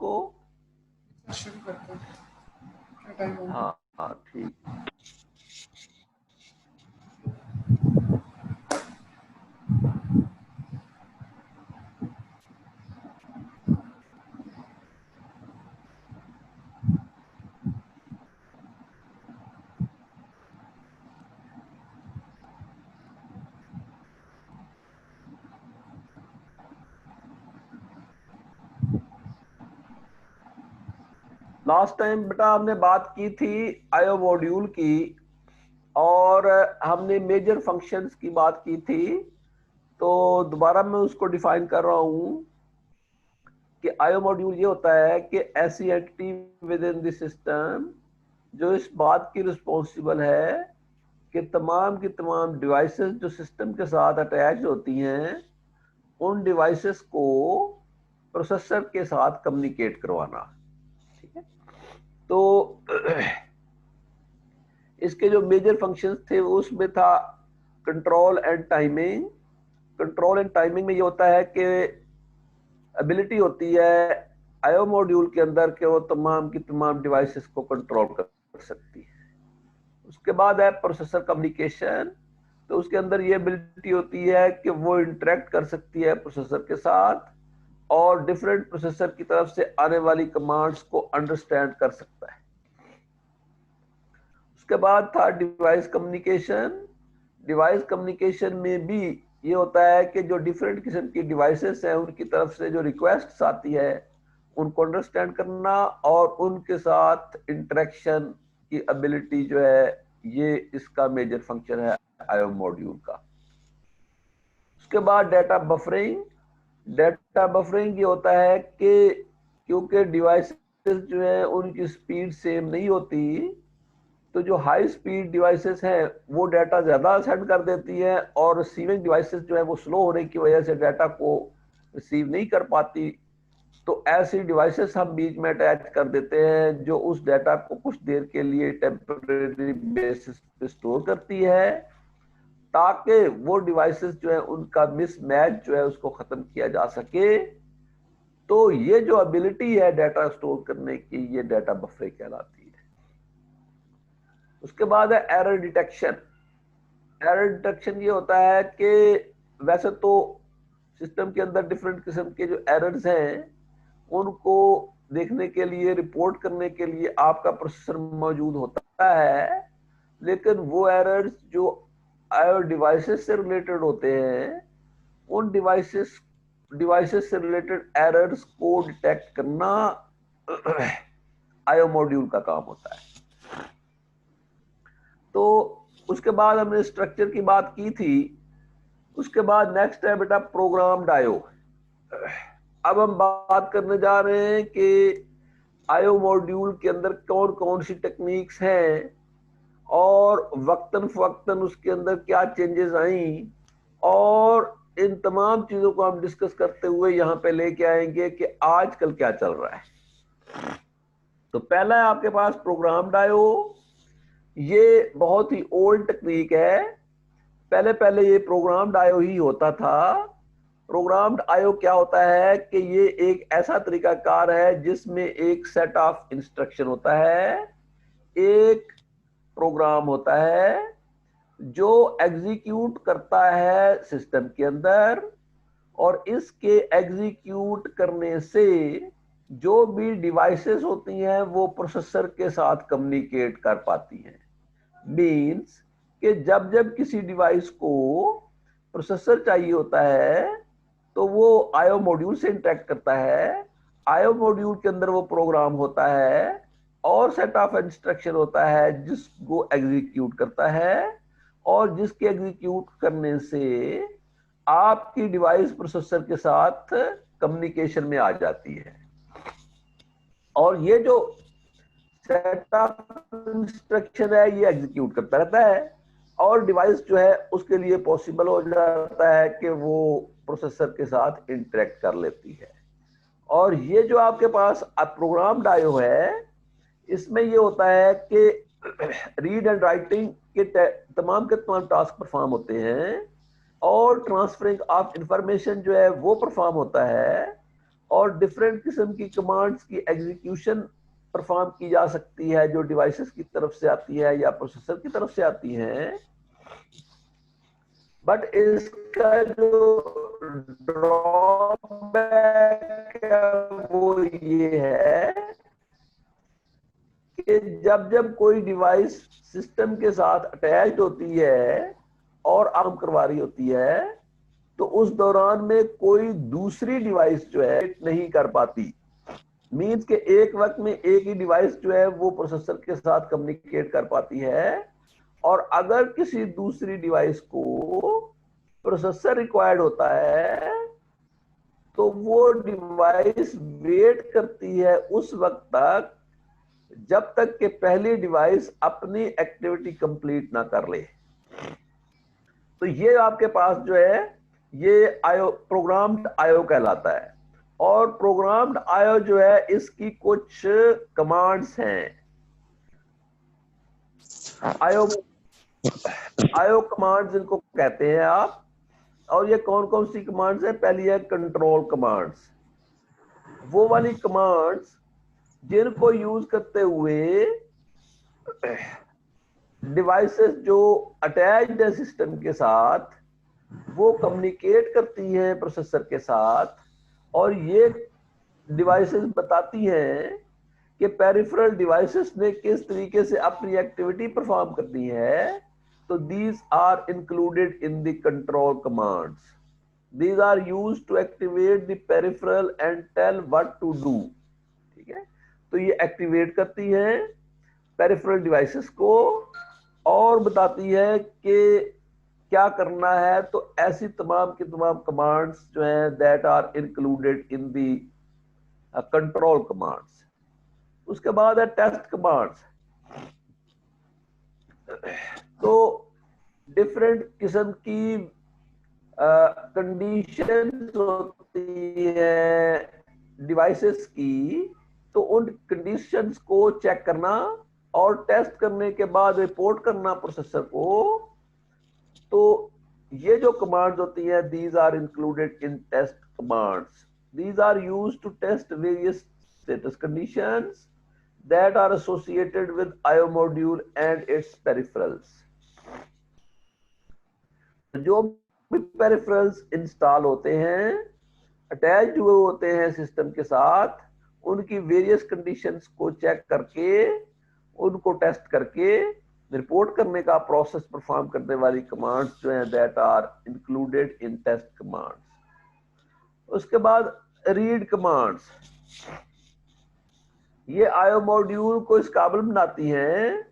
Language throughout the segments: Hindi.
को? शुरू करते हैं, क्या टाइम हो? हाँ हाँ ठीक। लास्ट टाइम बेटा हमने बात की थी आयो मॉड्यूल की, और हमने मेजर फंक्शंस की बात की थी। तो दोबारा मैं उसको डिफाइन कर रहा हूं कि आयो मॉड्यूल ये होता है कि ऐसी entity with in the system जो इस बात की रिस्पॉन्सिबल है कि तमाम की तमाम डिवाइसेस जो सिस्टम के साथ अटैच होती हैं, उन डिवाइसेस को प्रोसेसर के साथ कम्युनिकेट करवाना। ठीक है, तो इसके जो मेजर फंक्शंस थे उसमें था control and timing. Control and timing में ये होता है कि एबिलिटी होती है आयो मॉड्यूल के अंदर कि वो तमाम की तमाम डिवाइसेस को कंट्रोल कर सकती है। उसके बाद है प्रोसेसर कम्युनिकेशन। तो उसके अंदर ये एबिलिटी होती है कि वो इंटरेक्ट कर सकती है प्रोसेसर के साथ और डिफरेंट प्रोसेसर की तरफ से आने वाली कमांड्स को अंडरस्टैंड कर सकता है। उसके बाद था डिवाइस कम्युनिकेशन। डिवाइस कम्युनिकेशन में भी ये होता है कि जो डिफरेंट किस्म की डिवाइसेस हैं उनकी तरफ से जो रिक्वेस्ट आती है उनको अंडरस्टैंड करना और उनके साथ इंटरेक्शन की एबिलिटी जो है, ये इसका मेजर फंक्शन है आयो मॉड्यूल का। उसके बाद डाटा बफरिंग। डाटा बफरिंग ये होता है कि क्योंकि डिवाइसेस जो है उनकी स्पीड सेम नहीं होती, तो जो हाई स्पीड डिवाइसेस हैं वो डाटा ज्यादा सेंड कर देती है और रिसीविंग डिवाइसेस जो है वो स्लो होने की वजह से डाटा को रिसीव नहीं कर पाती। तो ऐसी डिवाइसेस हम बीच में अटैच कर देते हैं जो उस डाटा को कुछ देर के लिए टेम्परेरी बेसिस पे स्टोर करती है, ताकि वो डिवाइसेस जो है उनका मिसमैच जो है उसको खत्म किया जा सके। तो ये जो एबिलिटी है डाटा स्टोर करने की, ये डाटा बफरिंग कहलाती है। उसके बाद है एरर डिटेक्शन। एरर डिटेक्शन ये होता है कि वैसे तो सिस्टम के अंदर डिफरेंट किस्म के जो एरर्स हैं उनको देखने के लिए, रिपोर्ट करने के लिए आपका प्रोसेसर मौजूद होता है, लेकिन वो एरर्स जो आयो डिवाइसेस से रिलेटेड होते हैं, उन डिवाइसेस से रिलेटेड एरर्स को डिटेक्ट करना आयो मॉड्यूल का काम होता है। तो उसके बाद हमने स्ट्रक्चर की बात की थी। उसके बाद नेक्स्ट है बेटा प्रोग्राम्ड आयो। अब हम बात करने जा रहे हैं कि आयो मॉड्यूल के अंदर कौन कौन सी टेक्निक्स हैं और वक्तन फवक्तन उसके अंदर क्या चेंजेस आई, और इन तमाम चीजों को हम डिस्कस करते हुए यहाँ पे लेके आएंगे कि आजकल क्या चल रहा है। तो पहला है आपके पास प्रोग्राम्ड आयो। ये बहुत ही ओल्ड टेक्निक है। पहले पहले ये प्रोग्राम्ड आयो ही होता था। प्रोग्राम्ड आयो क्या होता है कि ये एक ऐसा तरीकाकार है जिसमें एक सेट ऑफ इंस्ट्रक्शन होता है, एक प्रोग्राम होता है जो एग्जीक्यूट करता है सिस्टम के अंदर, और इसके एग्जीक्यूट करने से जो भी डिवाइसेस होती हैं वो प्रोसेसर के साथ कम्युनिकेट कर पाती हैं। मींस कि जब जब किसी डिवाइस को प्रोसेसर चाहिए होता है तो वो आयो मॉड्यूल से इंटरेक्ट करता है। आयो मॉड्यूल के अंदर वो प्रोग्राम होता है और सेट ऑफ इंस्ट्रक्शन होता है जिसको एग्जीक्यूट करता है, और जिसके एग्जीक्यूट करने से आपकी डिवाइस प्रोसेसर के साथ कम्युनिकेशन में आ जाती है। और ये जो सेट ऑफ इंस्ट्रक्शन है ये एग्जीक्यूट करता रहता है और डिवाइस जो है उसके लिए पॉसिबल हो जाता है कि वो प्रोसेसर के साथ इंटरेक्ट कर लेती है। और ये जो आपके पास प्रोग्राम्ड आयो है, इसमें ये होता है कि रीड एंड राइटिंग के तमाम टास्क परफॉर्म होते हैं और ट्रांसफरिंग ऑफ इंफॉर्मेशन जो है वो परफॉर्म होता है, और डिफरेंट किस्म की कमांड्स की एग्जीक्यूशन परफॉर्म की जा सकती है जो डिवाइसेस की तरफ से आती है या प्रोसेसर की तरफ से आती हैं। बट इसका जो ड्रॉबैक है वो ये है कि जब जब कोई डिवाइस सिस्टम के साथ अटैच्ड होती है और आर्म करवा रही होती है तो उस दौरान में कोई दूसरी डिवाइस जो है नहीं कर पाती। मीन्स के एक वक्त में एक ही डिवाइस जो है वो प्रोसेसर के साथ कम्युनिकेट कर पाती है, और अगर किसी दूसरी डिवाइस को प्रोसेसर रिक्वायर्ड होता है तो वो डिवाइस वेट करती है उस वक्त तक जब तक कि पहली डिवाइस अपनी एक्टिविटी कंप्लीट ना कर ले। तो ये आपके पास जो है ये आयो प्रोग्राम्ड आयो कहलाता है। और प्रोग्राम्ड आयो जो है इसकी कुछ कमांड्स हैं। आयो आयो कमांड्स इनको कहते हैं आप। और ये कौन कौन सी कमांड्स है? पहली है कंट्रोल कमांड्स, वो वाली कमांड्स जिनको यूज करते हुए डिवाइसेस जो अटैच्ड है सिस्टम के साथ वो कम्युनिकेट करती हैं प्रोसेसर के साथ, और ये डिवाइसेस बताती हैं कि पेरिफेरल डिवाइसेस ने किस तरीके से अपनी एक्टिविटी परफॉर्म करनी है। तो these are included in the control commands. These are used to activate the peripheral and tell what to do. ठीक है, तो ये एक्टिवेट करती हैं पेरिफेरल डिवाइसेस को और बताती है कि क्या करना है। तो ऐसी तमाम की तमाम कमांड्स जो हैं that are included in the control commands. उसके बाद है टेस्ट कमांड्स। तो डिफरेंट किस्म की कंडीशंस होती है डिवाइसेस की, तो उन कंडीशंस को चेक करना और टेस्ट करने के बाद रिपोर्ट करना प्रोसेसर को। तो ये जो कमांड्स होती हैं these are included in test commands. These are used to test various status conditions that are associated with IO module and its peripherals. जो भी peripherals इंस्टॉल होते हैं अटैच्ड हुए होते हैं सिस्टम के साथ, उनकी वेरियस कंडीशंस को चेक करके उनको टेस्ट करके रिपोर्ट करने का प्रोसेस परफॉर्म करने वाली कमांड्स जो हैं that are included in test commands. उसके बाद रीड कमांड्स। ये आयो मॉड्यूल को इस काबिल बनाती हैं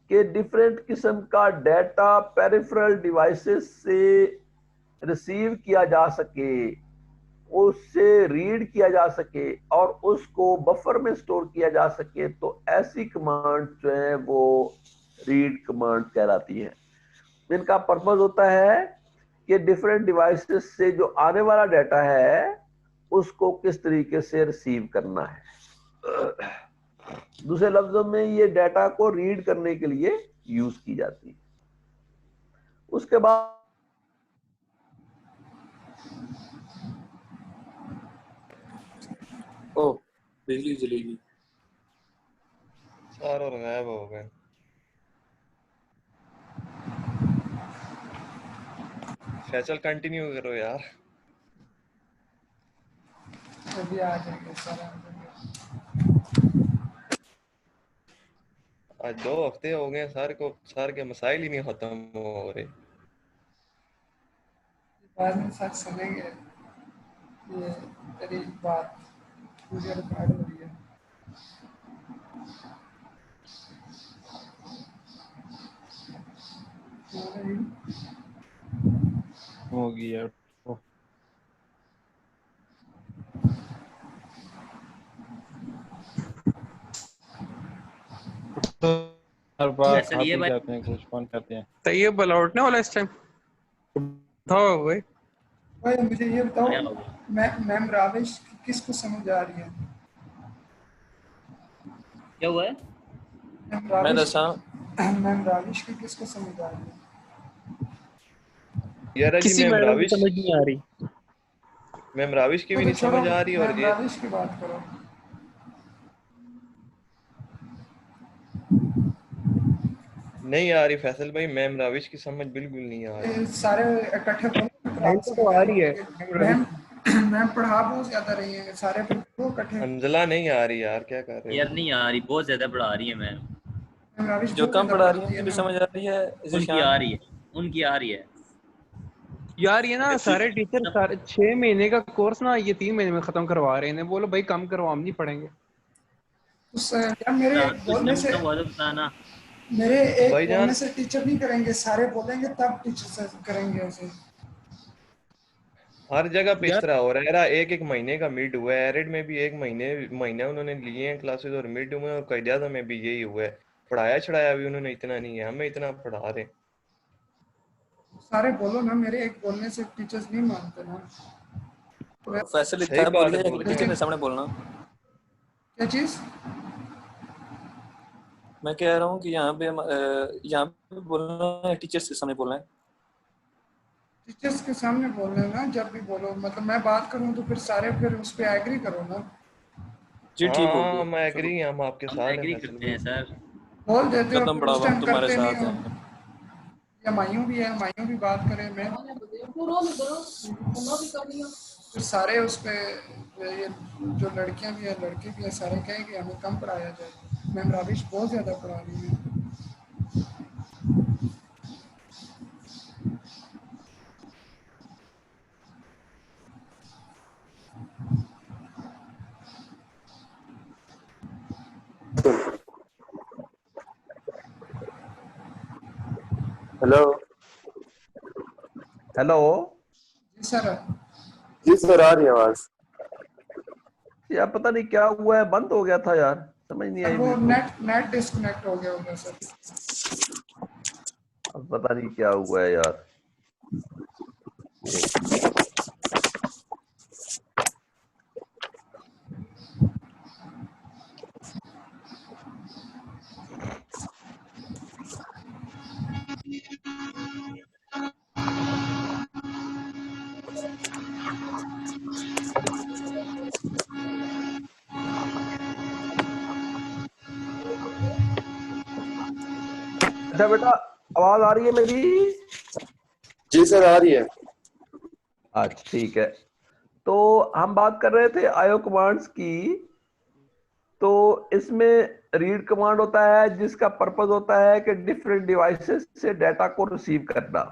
कि डिफरेंट किस्म का डाटा पेरिफेरल डिवाइसेस से रिसीव किया जा सके, उससे रीड किया जा सके और उसको बफर में स्टोर किया जा सके। तो ऐसी कमांड जो है वो रीड कमांड कहलाती है। इनका पर्पस होता है कि डिफरेंट डिवाइसेस से जो आने वाला डाटा है उसको किस तरीके से रिसीव करना है। दूसरे लफ्जों में ये डाटा को रीड करने के लिए यूज की जाती है। उसके बाद ओ बिजली जलेगी। सारे और गायब हो गए। फैसल कंटिन्यू करो यार। अभी आ जाएंगे सारा। आज 2 हफ्ते हो गए सर के मसाइल ही नहीं खत्म हो रहे। बाद में सच सुनेंगे। ये तेरी बात पूरी रिकॉर्ड हो रही है। हो गया। हर बार वैसे आप ये ही भाई जाते हैं, कुछ कौन करते हैं। तो ये लौटने वाला इस टाइम उठाओ भाई। भाई मुझे ये बताओ, आया होगा। मैम राविश किसको समझ आ रही है? क्या हुआ है? मैं दसा मैम राविश की किसको समझ आ रही है? यार जी किसी मैं मैडम को राविश समझ नहीं आ रही। मैम राविश की भी तो नहीं छोड़ो, समझ आ रही और मैम ये राविश की बात करो। नहीं आ रही फैसल भाई, मैम राविश की समझ बिल्कुल नहीं आ रही। ये सारे इकट्ठे बोलो, फिर टाइम आपसे तो आ रही है मैम मैम पढ़ा बहुत ज्यादा रही है, सारे फिर वो इकट्ठे। अंजला नहीं आ रही यार, क्या कर रहे यार हो? नहीं आ रही, बहुत ज्यादा पढ़ा रही है मैम। मैम राविश जो बहुत कम ज्यादा पढ़ा रही है पढ़ाती है उनकी भी ना। समझ आ रही है उनकी ज़ीशान। आ रही है, उनकी आ रही है। यार। ये ना सारे टीचर सारे 6 महीने का कोर्स ना ये 3 महीने में खत्म करवा रहे हैं। इन्हें बोलो भाई कम करो, हम नहीं पढ़ेंगे। यार मेरे एक कुछ बोलने ना से, हुआ तो बताना। मेरे एक भाईजान बोलने से टीचर नहीं करेंगे, सारे बोलेंगे तब टीचर से करेंगे ऐसे। हर जगह पे इस यार तरह हो रहा है। एक एक महीने का मिड हुआ है, एरिड में भी एक महीने उन्होंने लिए हैं क्लासेस, और मिड में और कैजाजा में भी यही हुआ है। पढ़ाया छढ़ाया भी उन्होंने इतना नहीं है, हमें इतना पढ़ा रहे हैं। सारे बोलो ना, मेरे एक बोलने से टीचर्स नहीं मानते ना। फैसल सही इतना बोल बात गया, एक बोल रहे टीचर हैं। के सामने बोलना। क्या चीज? मैं कह रहा हूँ कि यहाँ पे बोलना है, टीचर्स के सामने बोलना है। टीचर्स के सामने बोलना है ना, जब भी बोलो, मतलब मैं बात करूँ तो फिर सारे फिर उस पर एग्री करो ना। जी ठीक हो हाँ गया, हम चलो एग्री हैं, हम आपके हम साथ हैं एग्री फैसल करते भाई। हैं सर। बोल देते हो कदम फिर उस बढ़ाओ, हम टाइम तुम्हारे करते नहीं साथ हो। हैं। या मायूं भी है, मायूं भी बात करे, मैं फिर सारे उस पे, ये जो लड़कियां भी हैं लड़के भी हैं, सारे कहें कि हमें कम पढ़ाया जाए। मैम राविश बहुत ज़्यादा पढ़ा रही है। हेलो। हेलो। जी सर। जी सर, आ रही है आवाज। यार पता नहीं क्या हुआ है, बंद हो गया था यार, समझ नहीं सर आई वो मेरे को। नेट नेट डिस्कनेक्ट हो गया होगा सर। अब पता नहीं क्या हुआ है यार। एक अच्छा बेटा, आवाज आ रही है मेरी? जी सर, आ रही है। अच्छा ठीक है। तो हम बात कर रहे थे आईओ कमांड्स की। तो इसमें रीड कमांड होता है जिसका पर्पस होता है कि डिफरेंट डिवाइसेस से डाटा को रिसीव करना,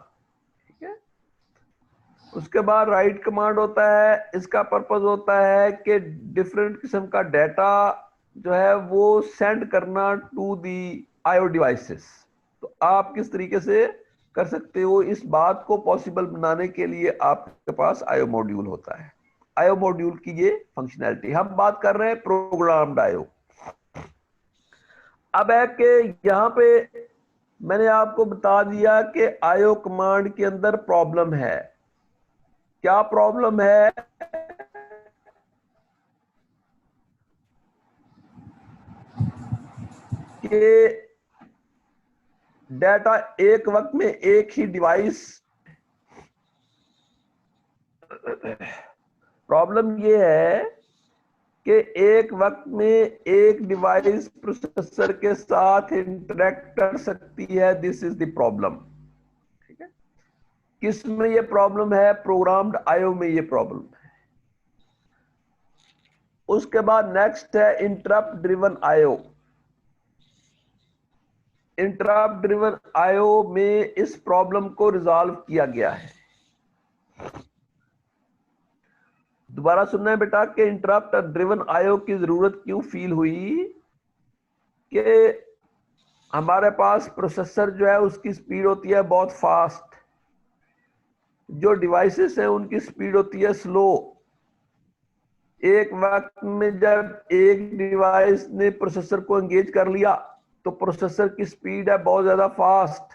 ठीक है। उसके बाद राइट कमांड होता है, इसका पर्पस होता है कि डिफरेंट किस्म का डाटा जो है वो सेंड करना टू दी आईओ डिवाइसेस। तो आप किस तरीके से कर सकते हो, इस बात को पॉसिबल बनाने के लिए आपके पास आईओ मॉड्यूल होता है। आईओ मॉड्यूल की ये फंक्शनैलिटी, हम बात कर रहे हैं प्रोग्राम्ड आईओ। अब है कि यहां पे मैंने आपको बता दिया कि आईओ कमांड के अंदर प्रॉब्लम है। क्या प्रॉब्लम है? कि डाटा एक वक्त में एक ही डिवाइस, प्रॉब्लम ये है कि एक वक्त में एक डिवाइस प्रोसेसर के साथ इंटरेक्ट कर सकती है। दिस इज द प्रॉब्लम, ठीक है। किस में ये प्रॉब्लम है? प्रोग्राम्ड आईओ में ये प्रॉब्लम है। उसके बाद नेक्स्ट है interrupt driven IO. Interrupt driven IO में इस प्रॉब्लम को रिजॉल्व किया गया है। दोबारा सुनना है बेटा कि इंटरप्ट ड्रिवन आईओ की जरूरत क्यों फील हुई? कि हमारे पास प्रोसेसर जो है उसकी स्पीड होती है बहुत फास्ट, जो डिवाइसेस हैं उनकी स्पीड होती है स्लो। एक वक्त में जब एक डिवाइस ने प्रोसेसर को एंगेज कर लिया तो प्रोसेसर की स्पीड है बहुत ज्यादा फास्ट,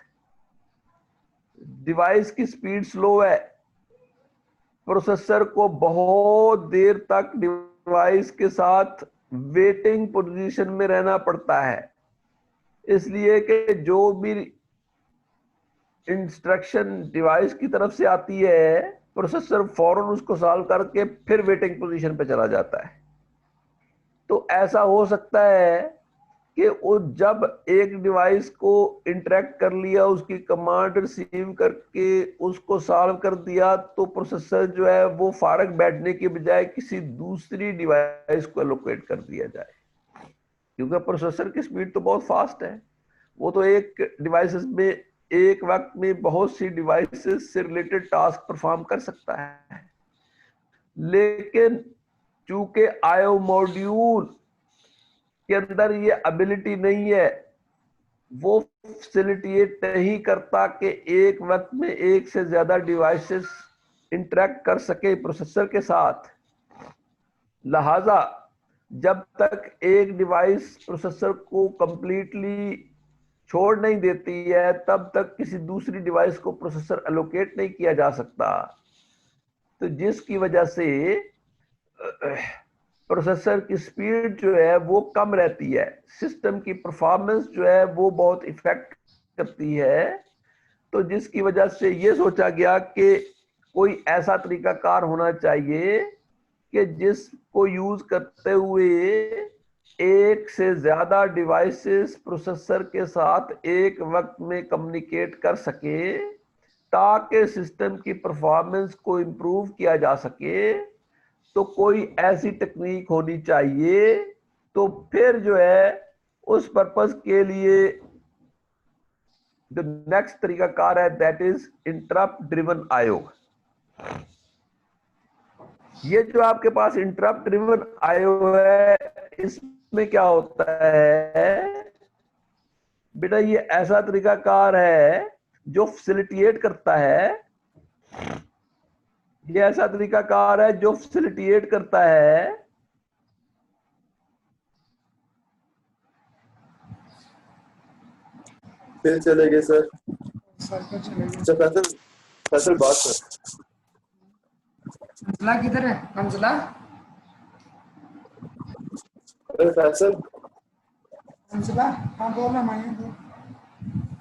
डिवाइस की स्पीड स्लो है। प्रोसेसर को बहुत देर तक डिवाइस के साथ वेटिंग पोजीशन में रहना पड़ता है, इसलिए कि जो भी इंस्ट्रक्शन डिवाइस की तरफ से आती है प्रोसेसर फौरन उसको सॉल्व करके फिर वेटिंग पोजीशन पे चला जाता है। तो ऐसा हो सकता है कि वो जब एक डिवाइस को इंटरेक्ट कर लिया, उसकी कमांड रिसीव करके उसको सॉल्व कर दिया, तो प्रोसेसर जो है वो फारग बैठने के बजाय किसी दूसरी डिवाइस को एलोकेट कर दिया जाए, क्योंकि प्रोसेसर की स्पीड तो बहुत फास्ट है। वो तो एक डिवाइसेस में एक वक्त में बहुत सी डिवाइसेस से रिलेटेड टास्क परफॉर्म कर सकता है, लेकिन चूंकि आईओ मॉड्यूल के अंदर ये एबिलिटी नहीं है, वो फैसिलिटेट नहीं करता कि एक वक्त में एक से ज्यादा डिवाइसेस इंटरेक्ट कर सके प्रोसेसर के साथ। लिहाजा जब तक एक डिवाइस प्रोसेसर को कंप्लीटली छोड़ नहीं देती है, तब तक किसी दूसरी डिवाइस को प्रोसेसर एलोकेट नहीं किया जा सकता। तो जिसकी वजह से प्रोसेसर की स्पीड जो है वो कम रहती है, सिस्टम की परफॉर्मेंस जो है वो बहुत इफेक्ट करती है। तो जिसकी वजह से ये सोचा गया कि कोई ऐसा तरीकाकार होना चाहिए कि जिसको यूज करते हुए एक से ज्यादा डिवाइसेस प्रोसेसर के साथ एक वक्त में कम्युनिकेट कर सके, ताकि सिस्टम की परफॉर्मेंस को इंप्रूव किया जा सके। तो कोई ऐसी टेक्निक होनी चाहिए। तो फिर जो है उस पर्पस के लिए जो नेक्स्ट तरीकाकार है, that is interrupt driven IO. ये जो आपके पास इंटरप्ट ड्रिवन आईओ है, इसमें क्या होता है बेटा, ये ऐसा तरीकाकार है जो फैसिलिटेट करता है, ये ऐसा तरीकाकार है जो फैसिलिटेट करता है फिर चले गए सर। सर को चले गए। अच्छा फैसल, फैसल बात कर। मंजला किधर है? मंजला अरे फैसल मंजला, हाँ बोल रहा मैं बोल।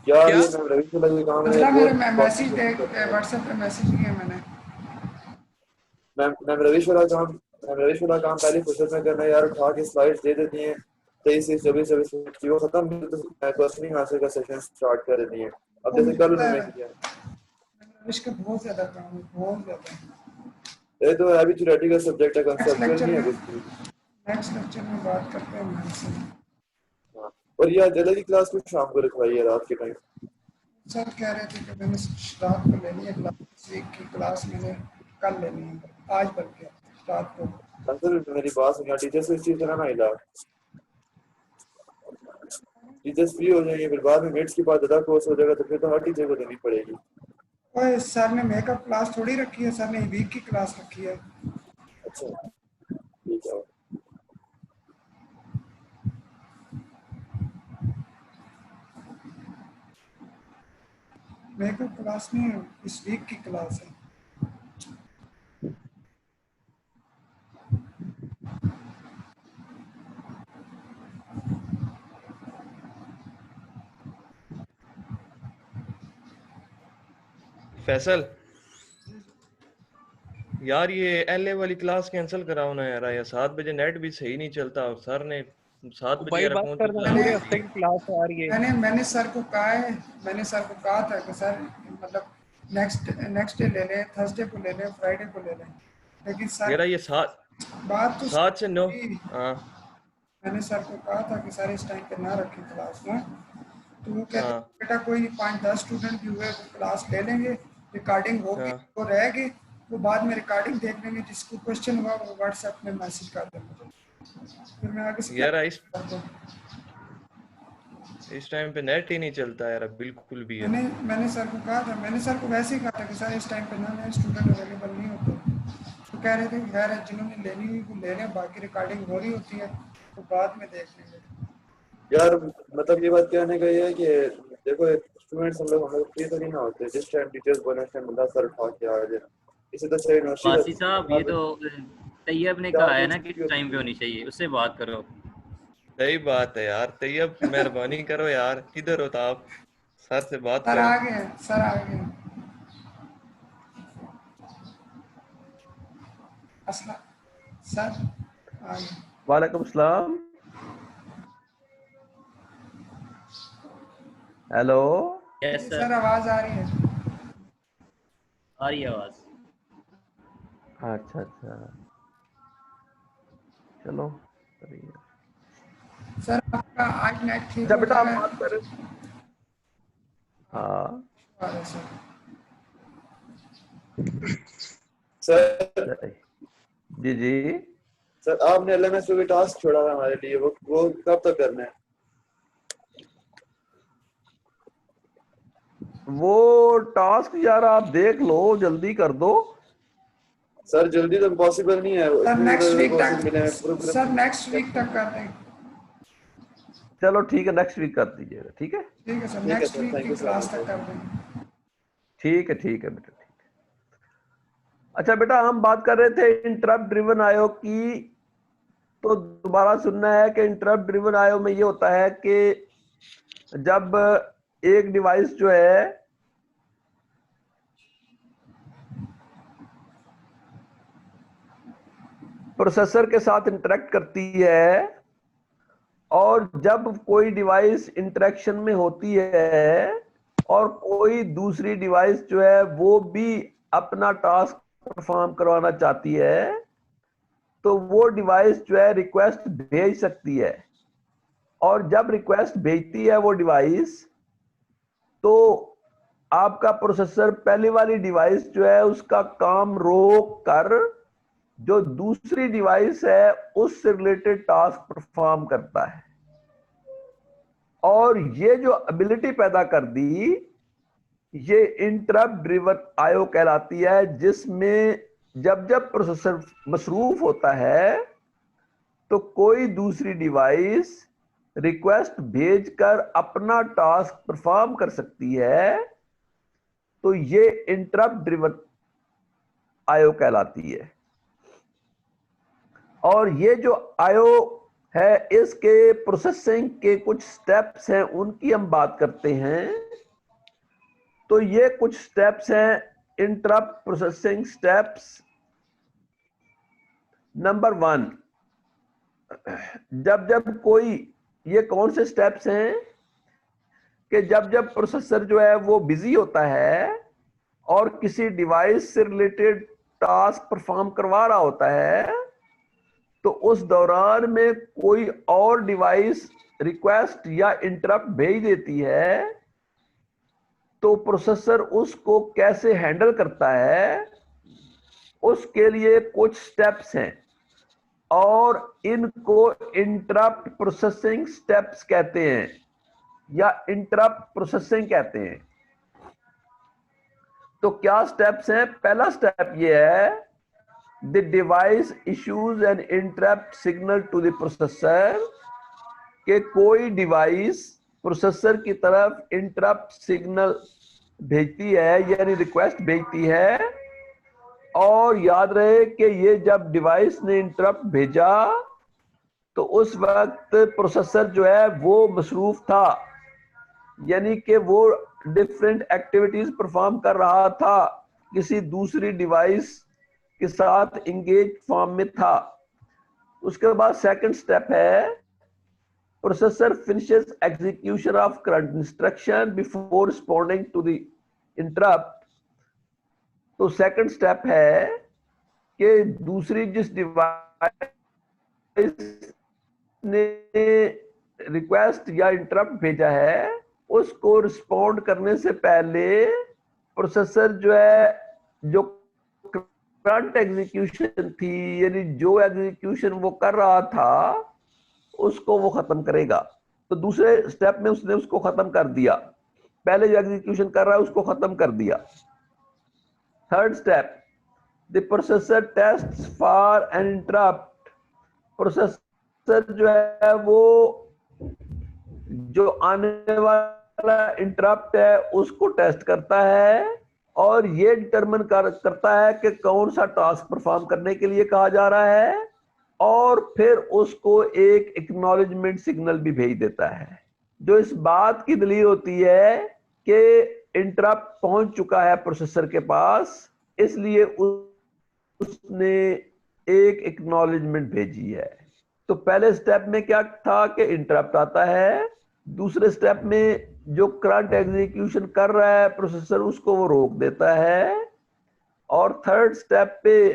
यार क्या? ये मैं रवि के लगे काम मंजला है। मेरे मैसेज व्हाट्सएप पे मैसेज किया मैंने। मैम रविश वाला काम पहले फुर्सत में करना है यार, उठा के स्लाइड्स दे देती हैं 23 24 24 चीजों खत्म, तो क्वेश्चनिंग आंसर का सेशन स्टार्ट कर देती हैं। अब जैसे कल उन्होंने किया, इंग्लिश का बहुत ज्यादा काम है, बहुत ज्यादा। ये तो अभी थ्योरेटिकल सब्जेक्ट है, कंसेप्चुअल नहीं है कुछ। नेक्स्ट लेक्चर में बात करते हैं मैथ्स। हाँ, और ये अलग ही क्लास में शाम को रखवाई है रात के टाइम। सर कह रहे थे कि मैंने रात को लेनी है क्लास, वीक की क्लास मैंने कल लेनी है, आज बल्कि रात को। अंसर मेरी बात सुनिए, टीचर्स को इस चीज से ना हिला। टीचर्स फ्री हो जाएंगे, फिर बाद में मिनट्स के बाद ज़्यादा कोर्स हो जाएगा, तो फिर तो हर टीचर को देनी पड़ेगी। ओए सर ने मेकअप क्लास थोड़ी रखी है, सर ने वीक की क्लास रखी है। अच्छा ठीक है। मेकअप क्लास नहीं है, इस वीक की क्लास है। फैसल यार ये एलए वाली क्लास कैंसिल कराओ ना यार, 7 बजे नेट भी सही नहीं चलता और सर ने 7 बजे भाई यार बात फोन करना, पे पूरे हफ्ते की क्लास आ रही है। मैंने सर को कहा है, मैंने सर को कहा था कि सर मतलब नेक्स्ट डे ले लें, थर्सडे को ले लें, फ्राइडे को ले लें, लेकिन सर यार ये 7 बात तो 7 से 9 हाँ मैंने सर को कहा था कि सर इस टाइम पे ना रखें क्लास ना, तो वो कहते हाँ बेटा कोई नहीं, 5-10 स्टूडेंट भी हुए वो क्लास ले लेंगे, रिकॉर्डिंग होगी, हाँ। वो रहेगी, वो बाद में रिकॉर्डिंग देख लेंगे, जिसको क्वेश्चन हुआ वो व्हाट्सएप में मैसेज कर देंगे, फिर मैं आगे से यार इस टाइम पे नेट ही नहीं चलता यार बिल्कुल भी है। मैंने सर को कहा था, मैंने सर को वैसे ही कहा था कि सर इस टाइम पे ना नए स्टूडेंट अवेलेबल नहीं होते, तो कह रहे थे खैर है जिन्होंने लेनी हुई वो ले लें, बाकी रिकॉर्डिंग हो रही होती है तो बाद में देख लेंगे। यार मतलब ये बात कहने का ये है कि देखो स्टूडेंट्स हम लोग फ्री तो नहीं ना होते, जिस टाइम टीचर्स बोले उस टाइम बंदा सर उठा के आ जाए, इसे तो सही वासी साहब ये तो तैयब ने कहा है ना कि टाइम पे होनी चाहिए, उससे बात करो। सही बात है यार, तैयब मेहरबानी करो यार, किधर हो आप, सर से बात सर करो। आ गए, सर आ गए। असला सर वालेकुम सलाम। हेलो यस सर सर, आवाज आ रही है? आ रही है आवाज। अच्छा अच्छा, चलो सही है। सर आपका आज नेट ठीक अच्छा हो बेटा, आप जाएगा? बात करें। हाँ सर सर जी जी। सर आपने एलएमएस पे भी टास्क छोड़ा था हमारे लिए, वो कब तक करना है? वो टास्क यार आप देख लो, जल्दी कर दो। सर जल्दी तो पॉसिबल नहीं है, सर इतने नेक्स्ट वीक कोर्सेज मिले हैं तक, सर नेक्स्ट वीक तक कर देंगे। चलो ठीक है, नेक्स्ट वीक कर दीजिएगा। ठीक है ठीक है सर, ठीक है नेक्स्ट सर, वीक थैंक की यू क्लास सर। तक कर देंगे। ठीक है बेटा, ठीक है। अच्छा बेटा, हम बात कर रहे थे इंटरप्ट ड्रिवन आईओ की। तो दोबारा सुनना है कि इंटरप्ट ड्रिवन आईओ में ये होता है कि जब एक डिवाइस जो है प्रोसेसर के साथ इंटरेक्ट करती है, और जब कोई डिवाइस इंटरेक्शन में होती है और कोई दूसरी डिवाइस जो है वो भी अपना टास्क परफॉर्म करवाना चाहती है, तो वो डिवाइस जो है रिक्वेस्ट भेज सकती है। और जब रिक्वेस्ट भेजती है वो डिवाइस, तो आपका प्रोसेसर पहली वाली डिवाइस जो है उसका काम रोक कर जो दूसरी डिवाइस है उससे रिलेटेड टास्क परफॉर्म करता है। और ये जो एबिलिटी पैदा कर दी, ये इंटरप्ट ड्रिवन आईओ कहलाती है, जिसमें जब जब प्रोसेसर मसरूफ होता है तो कोई दूसरी डिवाइस रिक्वेस्ट भेजकर अपना टास्क परफॉर्म कर सकती है। तो ये इंटरप्ट ड्रिवन आईओ कहलाती है। और ये जो आईओ है, इसके प्रोसेसिंग के कुछ स्टेप्स हैं, उनकी हम बात करते हैं। तो ये कुछ स्टेप्स हैं इंटरप्ट प्रोसेसिंग स्टेप्स। नंबर 1, जब जब कोई, ये कौन से स्टेप्स हैं कि जब जब प्रोसेसर जो है वो बिजी होता है और किसी डिवाइस से रिलेटेड टास्क परफॉर्म करवा रहा होता है, तो उस दौरान में कोई और डिवाइस रिक्वेस्ट या इंटरप्ट भेज देती है, तो प्रोसेसर उसको कैसे हैंडल करता है, उसके लिए कुछ स्टेप्स हैं और इनको इंटरप्ट प्रोसेसिंग स्टेप्स कहते हैं या इंटरप्ट प्रोसेसिंग कहते हैं। तो क्या स्टेप्स हैं? पहला स्टेप ये है, the device issues an interrupt signal to the processor, कि कोई डिवाइस प्रोसेसर की तरफ इंटरप्ट सिग्नल भेजती है यानी रिक्वेस्ट भेजती है। और याद रहे कि ये जब डिवाइस ने इंटरप्ट भेजा तो उस वक्त प्रोसेसर जो है वो मसरूफ था, यानी कि वो डिफरेंट एक्टिविटीज परफॉर्म कर रहा था, किसी दूसरी डिवाइस के साथ इंगेज फॉर्म में था। उसके बाद सेकंड स्टेप है, processor finishes execution of current instruction before responding to the interrupt. तो सेकंड स्टेप है कि दूसरी जिस डिवाइस ने रिक्वेस्ट या इंटरप्ट भेजा है उसको रिस्पोंड करने से पहले प्रोसेसर जो है, जो करंट एग्जीक्यूशन थी यानी जो एग्जीक्यूशन वो कर रहा था उसको वो खत्म करेगा। तो दूसरे स्टेप में उसने उसको खत्म कर दिया, पहले जो एग्जीक्यूशन कर रहा है उसको खत्म कर दिया। Third step, the processor tests for an interrupt. Processor जो है वो जो आने वाला इंटरप्ट है उसको टेस्ट करता है और ये डिटरमिन करता है कि कौन सा टास्क परफॉर्म करने के लिए कहा जा रहा है, और फिर उसको एक एक्नॉलेजमेंट सिग्नल भी भेज देता है, जो इस बात की दलील होती है कि इंटरप्ट पहुंच चुका है प्रोसेसर के पास, इसलिए उसने एक एक्नॉलेजमेंट भेजी है। तो पहले स्टेप में क्या था कि इंटरप्ट आता है, दूसरे स्टेप में जो करंट एग्जीक्यूशन कर रहा है प्रोसेसर उसको वो रोक देता है, और थर्ड स्टेप पे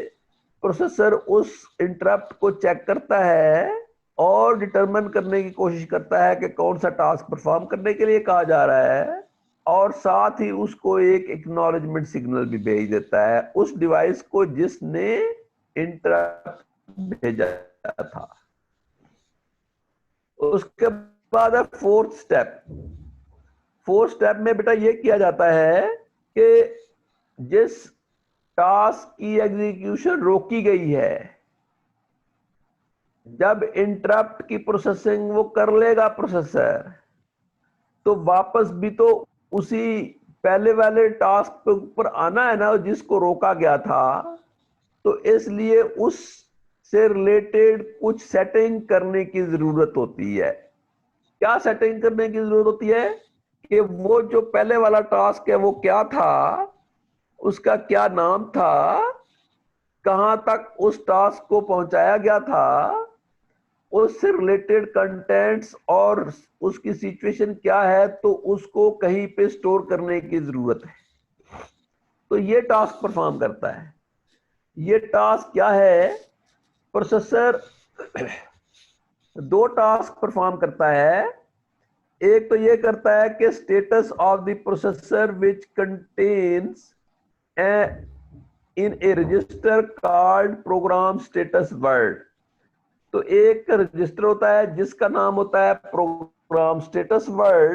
प्रोसेसर उस इंटरप्ट को चेक करता है और डिटरमिन करने की कोशिश करता है कि कौन सा टास्क परफॉर्म करने के लिए कहा जा रहा है, और साथ ही उसको एक एक्नॉलेजमेंट सिग्नल भी भेज देता है उस डिवाइस को जिसने इंटरप्ट भेजा था। उसके बाद है फोर्थ स्टेप। फोर्थ स्टेप में बेटा ये किया जाता है कि जिस टास्क की एग्जीक्यूशन रोकी गई है, जब इंटरप्ट की प्रोसेसिंग वो कर लेगा प्रोसेसर, तो वापस भी तो उसी पहले वाले टास्क पे ऊपर आना है ना जिसको रोका गया था। तो इसलिए उस से रिलेटेड कुछ सेटिंग करने की जरूरत होती है। क्या सेटिंग करने की जरूरत होती है कि वो जो पहले वाला टास्क है वो क्या था, उसका क्या नाम था, कहां तक उस टास्क को पहुंचाया गया था, उससे रिलेटेड कंटेंट्स और उसकी सिचुएशन क्या है, तो उसको कहीं पे स्टोर करने की जरूरत है। तो ये टास्क परफॉर्म करता है। ये टास्क क्या है, प्रोसेसर दो टास्क परफॉर्म करता है। एक तो ये करता है कि status of the processor which contains in A register called program status word. तो एक रजिस्टर होता है जिसका नाम होता है प्रोग्राम स्टेटस वर्ड,